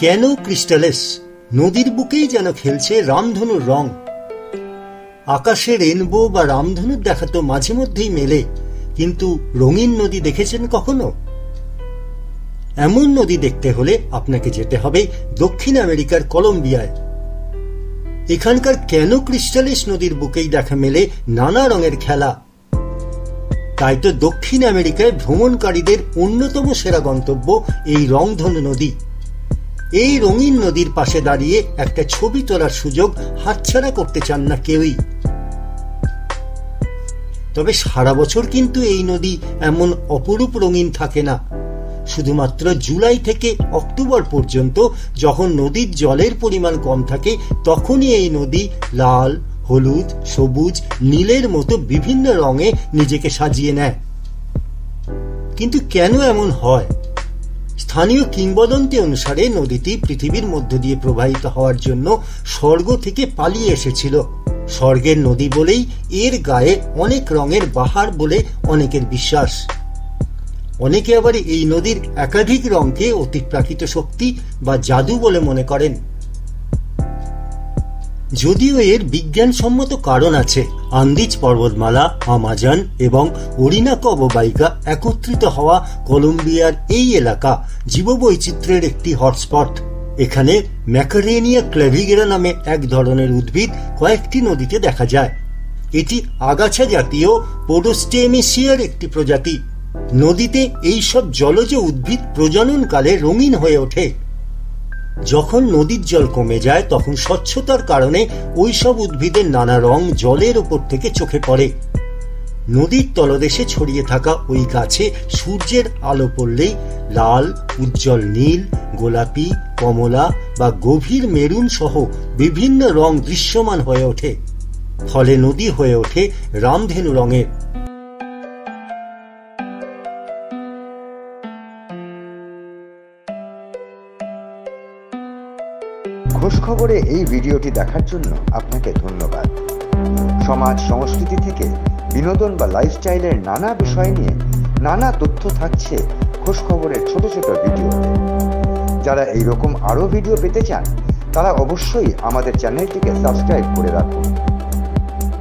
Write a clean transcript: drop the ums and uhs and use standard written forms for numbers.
কেন ক্রিস্টালেস নদীর বুকেই যেন খেলছে রামধনুর রং। আকাশে রেনবো বা রামধনুর দেখা তো মাঝে মধ্যেই মেলে, কিন্তু রঙিন নদী দেখেছেন কখনো? এমন নদী দেখতে হলে আপনাকে যেতে হবে দক্ষিণ আমেরিকার কলম্বিয়ায়। এখানকার কেন ক্রিস্টালেস নদীর বুকেই দেখা মেলে নানা রঙের খেলা। তাই তো দক্ষিণ আমেরিকায় ভ্রমণকারীদের অন্যতম সেরা গন্তব্য এই রংধনু নদী। এই রঙিন নদীর পাশে দাঁড়িয়ে একটা ছবি তোলার সুযোগ হাতছাড়া করতে চান না কেউই। তবে সারা বছর কিন্তু এই নদী এমন অপরূপ রঙিন থাকে না। শুধুমাত্র জুলাই থেকে অক্টোবর পর্যন্ত যখন নদীর জলের পরিমাণ কম থাকে, তখনই এই নদী লাল, হলুদ, সবুজ, নীলের মতো বিভিন্ন রঙে নিজেকে সাজিয়ে নেয়। কিন্তু কেন এমন হয়? স্থানীয় কিংবদন্তি অনুসারে নদীটি পৃথিবীর মধ্য দিয়ে প্রবাহিত হওয়ার জন্য স্বর্গ থেকে পালিয়ে এসেছিল। স্বর্গের নদী বলেই এর গায়ে অনেক রঙের বাহার বলে অনেকের বিশ্বাস। অনেকে আবার এই নদীর একাধিক রঙকে অতিপ্রাকৃত শক্তি বা জাদু বলে মনে করেন। যদিও এর বিজ্ঞানসম্মত কারণ আছে। আন্দিজ পর্বতমালা, আমাজন এবং ওরিনাকো অববাহিকা একত্রিত হওয়া কলম্বিয়ার এই এলাকা জীববৈচিত্র্যের একটি হটস্পট। এখানে ম্যাকারেনিয়া ক্লেভিগেরা নামে এক ধরনের উদ্ভিদ কয়েকটি নদীতে দেখা যায়। এটি আগাছা জাতীয় পোডোস্টেমেসিয়ার একটি প্রজাতি। নদীতে এইসব জলজ উদ্ভিদ প্রজননকালে রঙিন হয়ে ওঠে। যখন নদীর জল কমে যায়, তখন স্বচ্ছতার কারণে ওইসব উদ্ভিদের নানা রং জলের ওপর থেকে চোখে পড়ে। নদীর তলদেশে ছড়িয়ে থাকা ওই গাছে সূর্যের আলো পড়লেই লাল, উজ্জ্বল নীল, গোলাপি, কমলা বা গভীর মেরুন সহ বিভিন্ন রং দৃশ্যমান হয়ে ওঠে। ফলে নদী হয়ে ওঠে রামধেনু রঙের। খোঁজ খবরে এই ভিডিওটি দেখার জন্য আপনাকে ধন্যবাদ। সমাজ সংস্কৃতি থেকে বিনোদন বা লাইফস্টাইলের নানা বিষয় নিয়ে নানা তথ্য থাকছে খোঁজ খবরের ছোট ছোট ভিডিওতে। যারা এইরকম আরো ভিডিও পেতে চান, তারা অবশ্যই আমাদের চ্যানেলটিকে সাবস্ক্রাইব করে রাখুন।